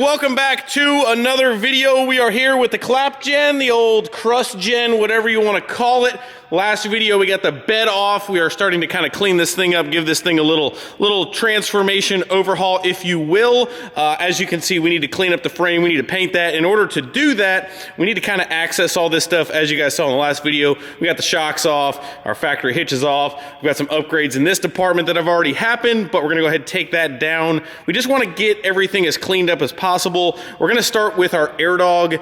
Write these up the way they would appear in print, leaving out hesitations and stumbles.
Welcome back to another video. We are here with the clap gen, the old crust gen, whatever you want to call it. Last video we got the bed off. We are starting to kind of clean this thing up, give this thing a little transformation overhaul, if you will. As you can see, we need to clean up the frame. We need to paint that. In order to do that, we need to kind of access all this stuff. As you guys saw in the last video, we got the shocks off, our factory hitch is off. We've got some upgrades in this department that have already happened, but we're gonna go ahead and take that down. We just want to get everything as cleaned up as possible. We're gonna start with our AirDog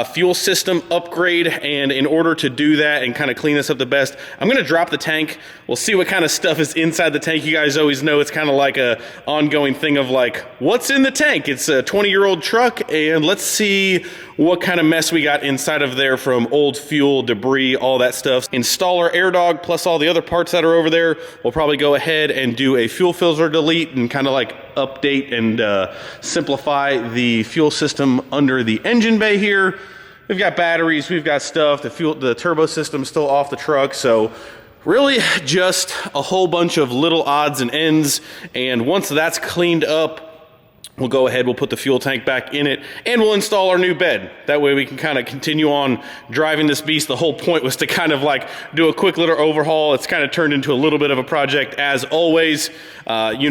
fuel system upgrade, and in order to do that and kind of clean this up the best, I'm gonna drop the tank. We'll see what kind of stuff is inside the tank. You guys always know it's kind of like a ongoing thing of like, what's in the tank? It's a 20-year-old truck, and let's see what kind of mess we got inside of there from old fuel, debris, all that stuff. Install our AirDog plus all the other parts that are over there. We'll probably go ahead and do a fuel filter delete and kind of like update and simplify the fuel system under the engine bay here. We've got batteries, we've got stuff, the turbo system's still off the truck, so really just a whole bunch of little odds and ends. And once that's cleaned up, we'll go ahead, we'll put the fuel tank back in it, and we'll install our new bed. That way we can kind of continue on driving this beast. The whole point was to kind of like do a quick little overhaul. It's kind of turned into a little bit of a project as always. You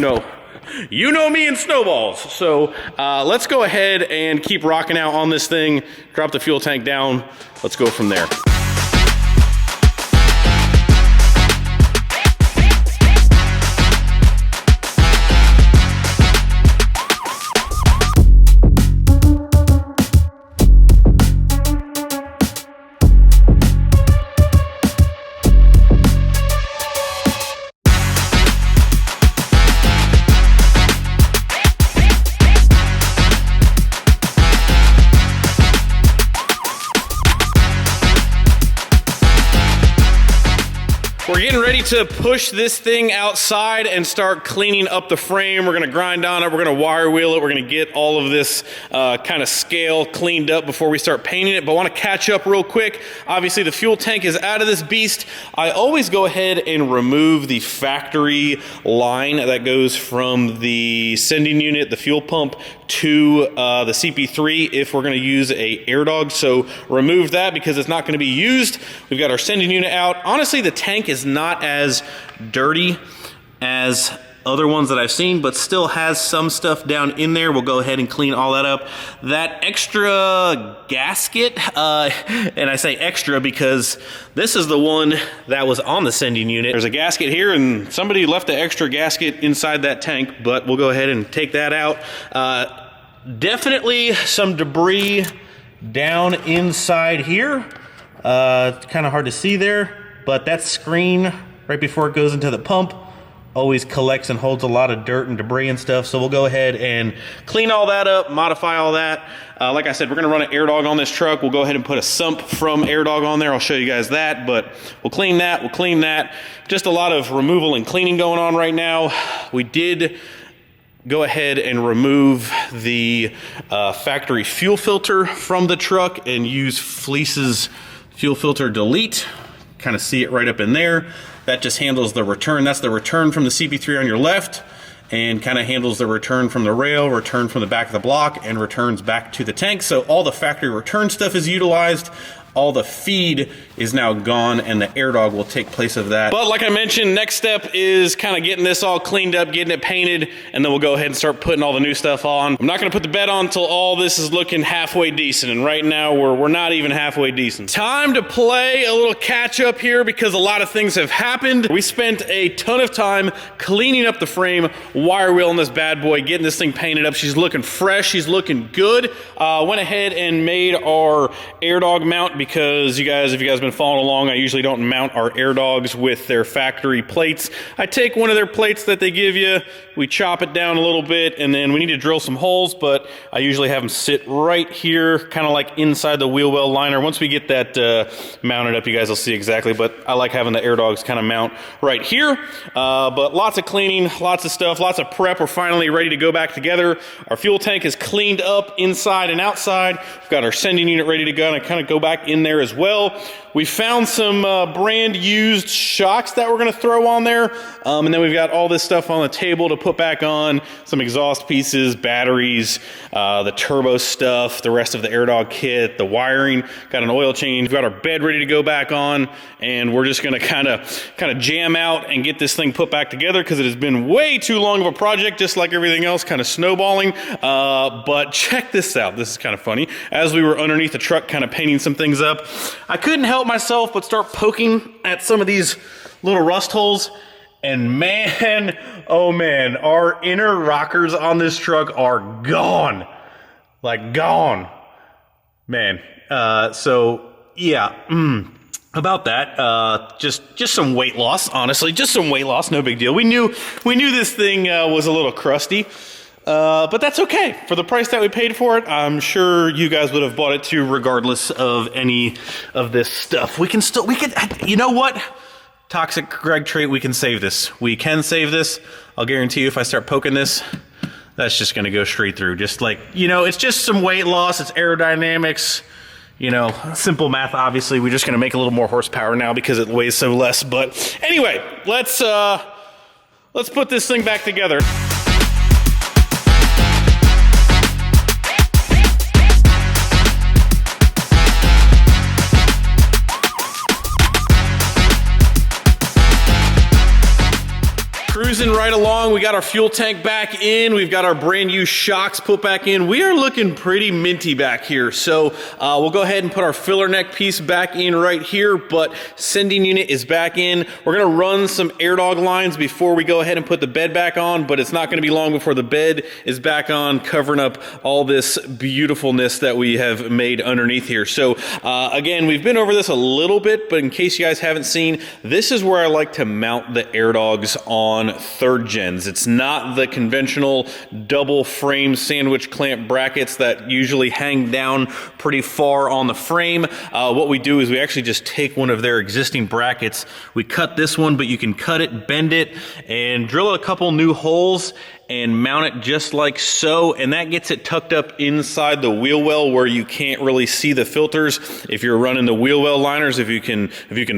know me and snowballs. So let's go ahead and keep rocking out on this thing, drop the fuel tank down. Let's go from there. We're getting ready to push this thing outside and start cleaning up the frame. We're gonna grind on it, we're gonna wire wheel it, we're gonna get all of this kind of scale cleaned up before we start painting it. But I wanna catch up real quick. Obviously the fuel tank is out of this beast. I always go ahead and remove the factory line that goes from the sending unit, the fuel pump, to the CP3 if we're gonna use a AirDog. So remove that because it's not gonna be used. We've got our sending unit out. Honestly, the tank is not as dirty as other ones that I've seen, but still has some stuff down in there. We'll go ahead and clean all that up. That extra gasket, and I say extra because this is the one that was on the sending unit. There's a gasket here and somebody left the extra gasket inside that tank, but we'll go ahead and take that out. Definitely some debris down inside here. It's kind of hard to see there, but that screen right before it goes into the pump always collects and holds a lot of dirt and debris and stuff. So we'll go ahead and clean all that up, modify all that. Like I said, we're gonna run an AirDog on this truck. We'll go ahead and put a sump from AirDog on there. I'll show you guys that, but we'll clean that, we'll clean that. Just a lot of removal and cleaning going on right now. We did go ahead and remove the factory fuel filter from the truck and use Fleece's fuel filter delete. Kind of see it right up in there. That just handles the return. That's the return from the CP3 on your left, and kind of handles the return from the rail, return from the back of the block, and returns back to the tank. So all the factory return stuff is utilized. All the feed is now gone, and the AirDog will take place of that. But like I mentioned, next step is kind of getting this all cleaned up, getting it painted, and then we'll go ahead and start putting all the new stuff on. I'm not gonna put the bed on until all this is looking halfway decent, and right now we're not even halfway decent. Time to play a little catch up here because a lot of things have happened. We spent a ton of time cleaning up the frame, wire wheeling this bad boy, getting this thing painted up. She's looking fresh, she's looking good. Went ahead and made our AirDog mount because if you guys have been following along, I usually don't mount our AirDogs with their factory plates. I take one of their plates that they give you, we chop it down a little bit, and then we need to drill some holes, but I usually have them sit right here, kind of like inside the wheel well liner. Once we get that mounted up, you guys will see exactly, but I like having the AirDogs kind of mount right here. But lots of cleaning, lots of stuff, lots of prep. We're finally ready to go back together. Our fuel tank is cleaned up inside and outside. We've got our sending unit ready to go, and I kind of go back in in there as well. We found some brand used shocks that we're gonna throw on there. And then we've got all this stuff on the table to put back on, some exhaust pieces, batteries, the turbo stuff, the rest of the AirDog kit, the wiring, got an oil change, we've got our bed ready to go back on, and we're just gonna kind of jam out and get this thing put back together because it has been way too long of a project, just like everything else, kind of snowballing. But check this out, this is kind of funny. As we were underneath the truck kind of painting some things up, I couldn't help myself but start poking at some of these little rust holes. And man, oh man, our inner rockers on this truck are gone. Like gone. Man, so yeah, about that, just some weight loss, honestly, just some weight loss, no big deal. We knew this thing was a little crusty, but that's okay. For the price that we paid for it, I'm sure you guys would have bought it too, regardless of any of this stuff. We can, you know what? Toxic Greg trait, we can save this. We can save this. I'll guarantee you if I start poking this, that's just gonna go straight through. Just like, you know, it's just some weight loss, it's aerodynamics, you know, simple math, obviously. We're just gonna make a little more horsepower now because it weighs so less. But anyway, let's put this thing back together. Cruising right along, we got our fuel tank back in, we've got our brand new shocks put back in. We are looking pretty minty back here, so we'll go ahead and put our filler neck piece back in right here, but sending unit is back in. We're gonna run some AirDog lines before we go ahead and put the bed back on, but it's not gonna be long before the bed is back on, covering up all this beautifulness that we have made underneath here. So again, we've been over this a little bit, but in case you guys haven't seen, this is where I like to mount the AirDogs on third gens. It's not the conventional double frame sandwich clamp brackets that usually hang down pretty far on the frame. What we do is we actually just take one of their existing brackets. We cut this one, but you can cut it, bend it, and drill a couple new holes and mount it just like so, and that gets it tucked up inside the wheel well where you can't really see the filters. If you're running the wheel well liners, if you can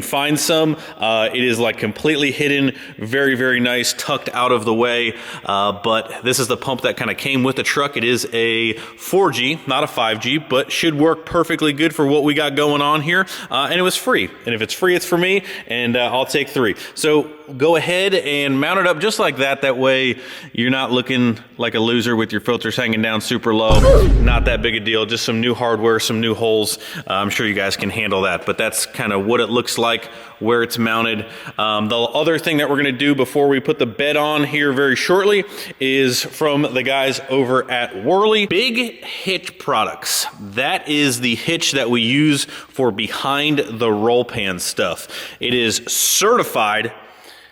find some, it is like completely hidden, very, very nice, tucked out of the way. But this is the pump that kind of came with the truck. It is a 4G, not a 5G, but should work perfectly good for what we got going on here. And it was free, and if it's free, it's for me, and I'll take 3. So go ahead and mount it up just like that. That way you're not looking like a loser with your filters hanging down super low. Not that big a deal, just some new hardware, some new holes. I'm sure you guys can handle that, but that's kind of what it looks like, where it's mounted. The other thing that we're gonna do before we put the bed on here very shortly is from the guys over at Worley. Big Hitch products. That is the hitch that we use for behind the roll pan stuff. It is certified.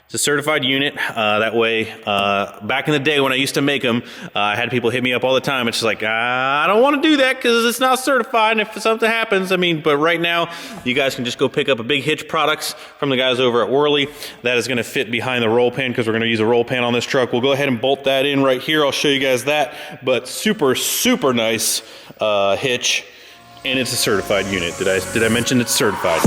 It's a certified unit. That way, back in the day when I used to make them, I had people hit me up all the time. It's just like, I don't want to do that because it's not certified, and if something happens, I mean, but right now, you guys can just go pick up a Big Hitch products from the guys over at Worley. That is going to fit behind the roll pan because we're going to use a roll pan on this truck. We'll go ahead and bolt that in right here. I'll show you guys that, but super, super nice hitch, and it's a certified unit. Did I mention it's certified?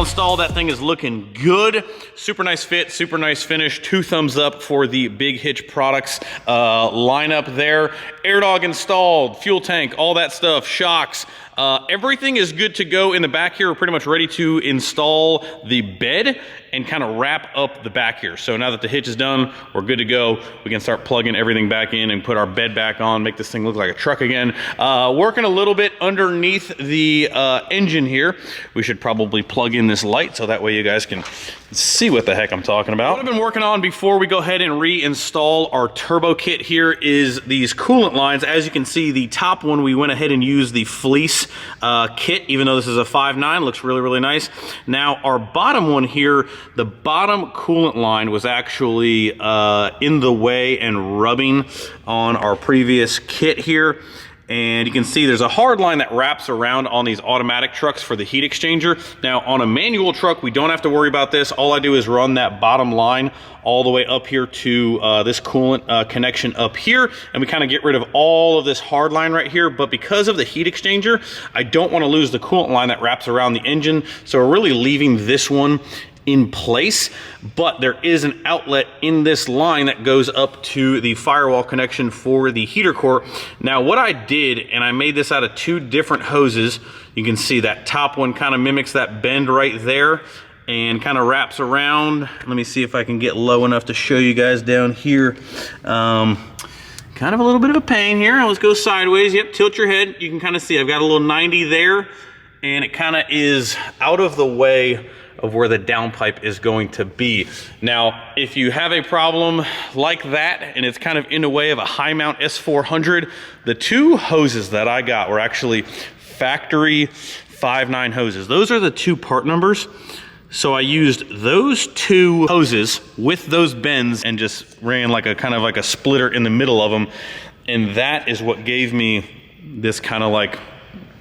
Installed. That thing is looking good. Super nice fit, super nice finish. 2 thumbs up for the Big Hitch products lineup there. AirDog installed, fuel tank, all that stuff, shocks. Everything is good to go in the back here. We're pretty much ready to install the bed and kind of wrap up the back here. So now that the hitch is done, we're good to go. We can start plugging everything back in and put our bed back on, make this thing look like a truck again. Working a little bit underneath the engine here. We should probably plug in this light so that way you guys can see see what the heck I'm talking about. What I've been working on before we go ahead and reinstall our turbo kit here is these coolant lines. As you can see, the top one, we went ahead and used the fleece kit, even though this is a 5.9, looks really, really nice. Now, our bottom one here, the bottom coolant line was actually in the way and rubbing on our previous kit here. And you can see there's a hard line that wraps around on these automatic trucks for the heat exchanger. Now, on a manual truck, we don't have to worry about this. All I do is run that bottom line all the way up here to this coolant connection up here, and we kind of get rid of all of this hard line right here. But because of the heat exchanger, I don't want to lose the coolant line that wraps around the engine, so we're really leaving this one in place. But there is an outlet in this line that goes up to the firewall connection for the heater core. Now, what I did, and I made this out of 2 different hoses. You can see that top one kind of mimics that bend right there and kind of wraps around. Let me see if I can get low enough to show you guys down here. Kind of a little bit of a pain here. Let's go sideways. Yep, tilt your head. You can kind of see I've got a little 90 there, and it kind of is out of the way of where the downpipe is going to be. Now, if you have a problem like that and it's kind of in the way of a high mount S400, the 2 hoses that I got were actually factory 5.9 hoses. Those are the 2 part numbers. So I used those 2 hoses with those bends and just ran like a kind of like a splitter in the middle of them. And that is what gave me this kind of like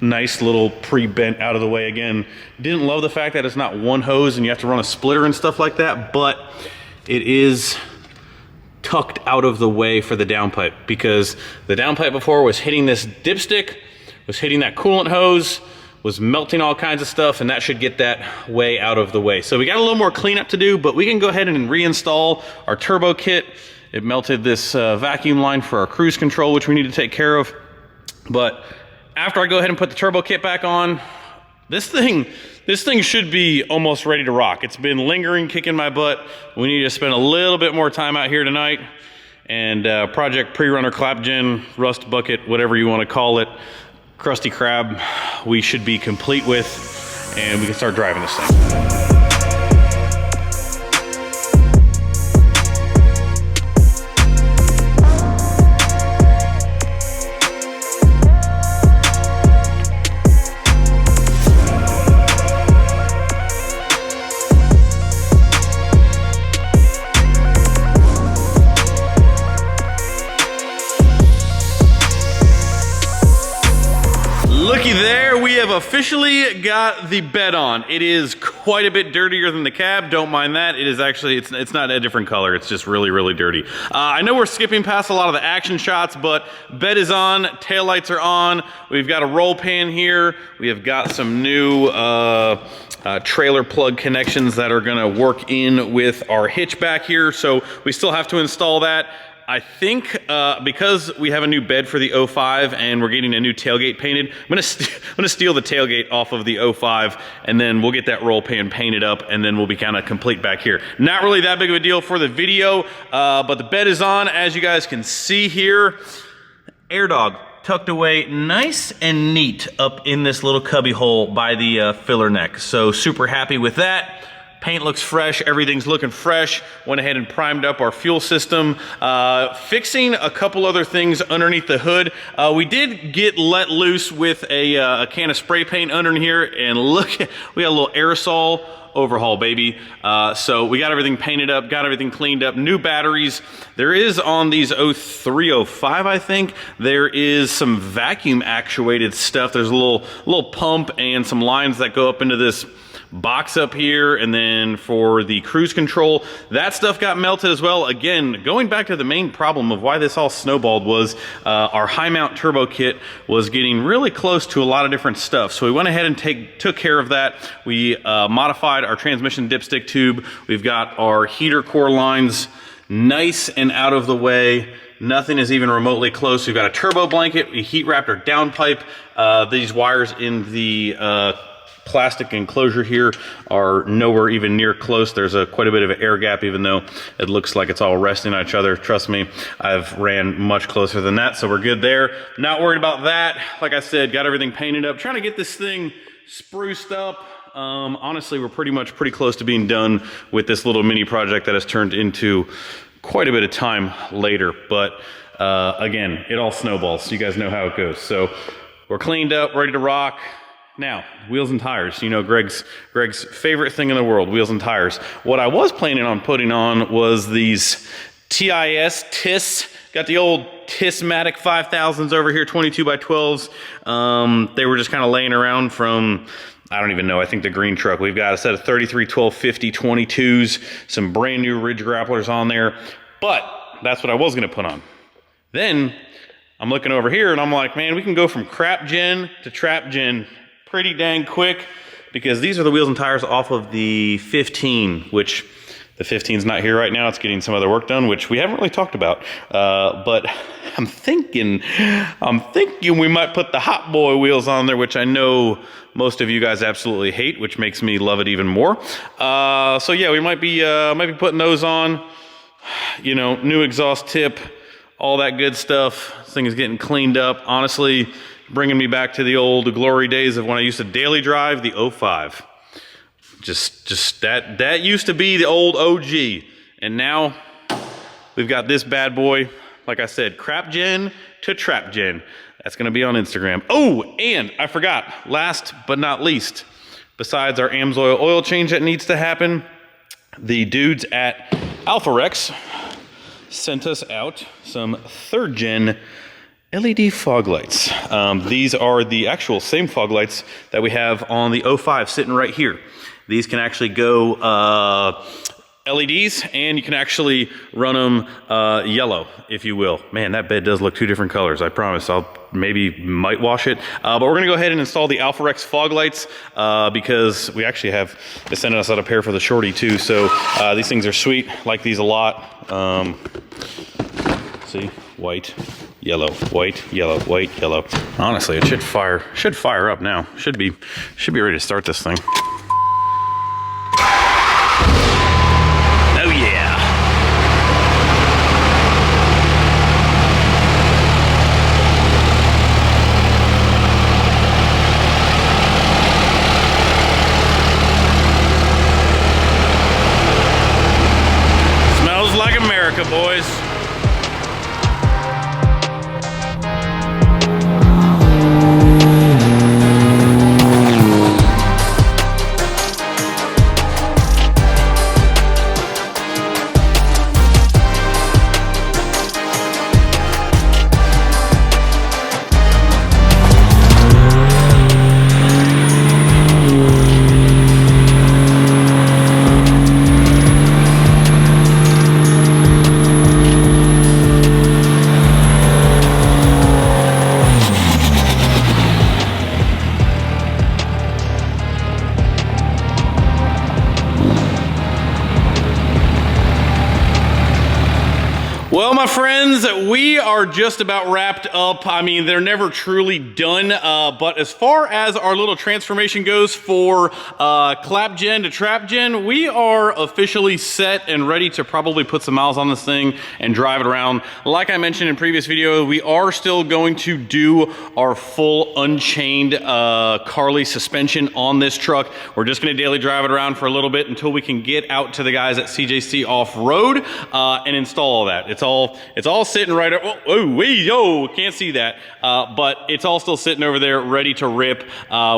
nice little pre-bent out of the way. Again, didn't love the fact that it's not 1 hose and you have to run a splitter and stuff like that, but it is tucked out of the way for the downpipe, because the downpipe before was hitting this dipstick, was hitting that coolant hose, was melting all kinds of stuff, and that should get that way out of the way. So we got a little more cleanup to do, but we can go ahead and reinstall our turbo kit. It melted this vacuum line for our cruise control, which we need to take care of. But after I go ahead and put the turbo kit back on, this thing should be almost ready to rock. It's been lingering, kicking my butt. We need to spend a little bit more time out here tonight. And Project Pre-Runner Clapgen, Rust Bucket, whatever you want to call it, Krusty Krab, we should be complete with, and we can start driving this thing. Looky there, we have officially got the bed on. It is quite a bit dirtier than the cab. Don't mind that. It is actually, it's not a different color. It's just really, really dirty. I know we're skipping past a lot of the action shots, but bed is on, taillights are on. We've got a roll pan here. We have got some new trailer plug connections that are gonna work in with our hitch back here. So we still have to install that. I think because we have a new bed for the 05 and we're getting a new tailgate painted, I'm gonna steal the tailgate off of the 05, and then we'll get that roll pan painted up, and then we'll be kind of complete back here. Not really that big of a deal for the video, but the bed is on, as you guys can see here. Air dog tucked away nice and neat up in this little cubby hole by the filler neck. So super happy with that. Paint looks fresh, everything's looking fresh. Went ahead and primed up our fuel system. Fixing a couple other things underneath the hood. We did get let loose with a can of spray paint under here, and look, we got a little aerosol overhaul, baby. So we got everything painted up, got everything cleaned up, new batteries. There is on these 03, 05, I think, there is some vacuum actuated stuff. There's a little pump and some lines that go up into this box up here, and then for the cruise control, that stuff got melted as well. Again, going back to the main problem of why this all snowballed was our high mount turbo kit was getting really close to a lot of different stuff. So we went ahead and took care of that. We modified our transmission dipstick tube. We've got our heater core lines nice and out of the way. Nothing is even remotely close. We've got a turbo blanket. We heat wrapped our downpipe. These wires in the plastic enclosure here are nowhere even near close. There's quite a bit of an air gap, even though it looks like it's all resting on each other. Trust me, I've ran much closer than that, so we're good there. Not worried about that. Like I said, got everything painted up. Trying to get this thing spruced up. Honestly, we're pretty close to being done with this little mini project that has turned into quite a bit of time later. But again, it all snowballs. You guys know how it goes. So we're cleaned up, ready to rock. Now, wheels and tires. You know, Greg's favorite thing in the world, wheels and tires. What I was planning on putting on was these TIS. Got the old Tismatic 5000s over here, 22 by 12s. They were just kind of laying around from, I don't even know, I think the green truck. We've got a set of 33 1250 22s, some brand new ridge grapplers on there. But that's what I was gonna put on. Then I'm looking over here and I'm like, man, we can go from crap gen to trap gen pretty dang quick, because these are the wheels and tires off of the 15, which the 15's not here right now. It's getting some other work done, which we haven't really talked about. But I'm thinking we might put the Hot Boy wheels on there, which I know most of you guys absolutely hate, which makes me love it even more. So yeah, we might be putting those on. You know, new exhaust tip, all that good stuff. This thing is getting cleaned up. Honestly, bringing me back to the old glory days of when I used to daily drive the 05. Just that used to be the old OG. And now we've got this bad boy, like I said, crap gen to trap gen. That's gonna be on Instagram. Oh, and I forgot, last but not least, besides our AMSOIL oil change that needs to happen, the dudes at Alpharex sent us out some 3rd gen LED fog lights. These are the actual same fog lights that we have on the 05 sitting right here. These can actually go LEDs, and you can actually run them yellow, if you will. Man, that bed does look 2 different colors. I promise. I'll might wash it. But we're gonna go ahead and install the Alpharex fog lights because we actually have, they sent us out a pair for the shorty too. So these things are sweet. Like these a lot. See, white, yellow, white, yellow, white, yellow. Honestly, it should fire up now. Should be ready to start this thing. Oh yeah. Smells like America, boys. Well, my friends, we are just about wrapped up. I mean, they're never truly done, but as far as our little transformation goes for clap gen to trap gen, we are officially set and ready to probably put some miles on this thing and drive it around. Like I mentioned in previous video, we are still going to do our full unchained Carly suspension on this truck. We're just gonna daily drive it around for a little bit until we can get out to the guys at CJC Off-Road and install all that. It's all sitting right up. Can't see that. But it's all still sitting over there ready to rip.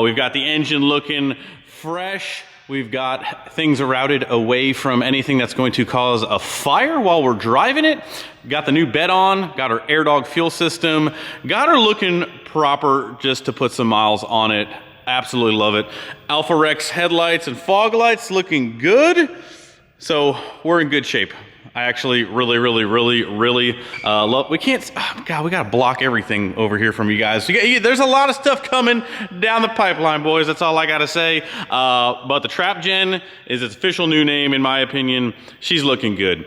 We've got the engine looking fresh. We've got things routed away from anything that's going to cause a fire while we're driving it. Got the new bed on, got our air dog fuel system, got her looking proper just to put some miles on it. Absolutely love it. Alpharex headlights and fog lights looking good. So we're in good shape. I actually really love, we can't, oh God, we gotta block everything over here from you guys. There's a lot of stuff coming down the pipeline, boys. That's all I gotta say. But the Trap Gen is its official new name, in my opinion. She's looking good.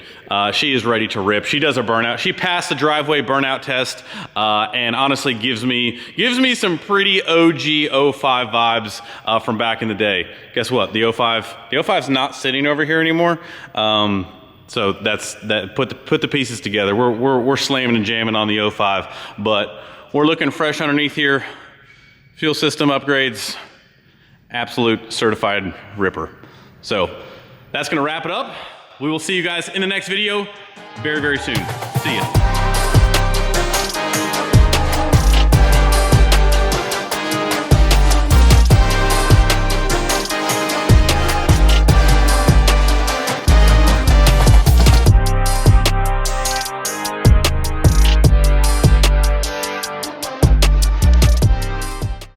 She is ready to rip. She does a burnout. She passed the driveway burnout test, and honestly gives me some pretty OG 05 vibes from back in the day. Guess what? The 05's not sitting over here anymore. So that's that. Put the pieces together. We're slamming and jamming on the 05, but we're looking fresh underneath here. Fuel system upgrades, Absolute certified ripper. So that's gonna wrap it up. We will see you guys in the next video very, very soon. See ya.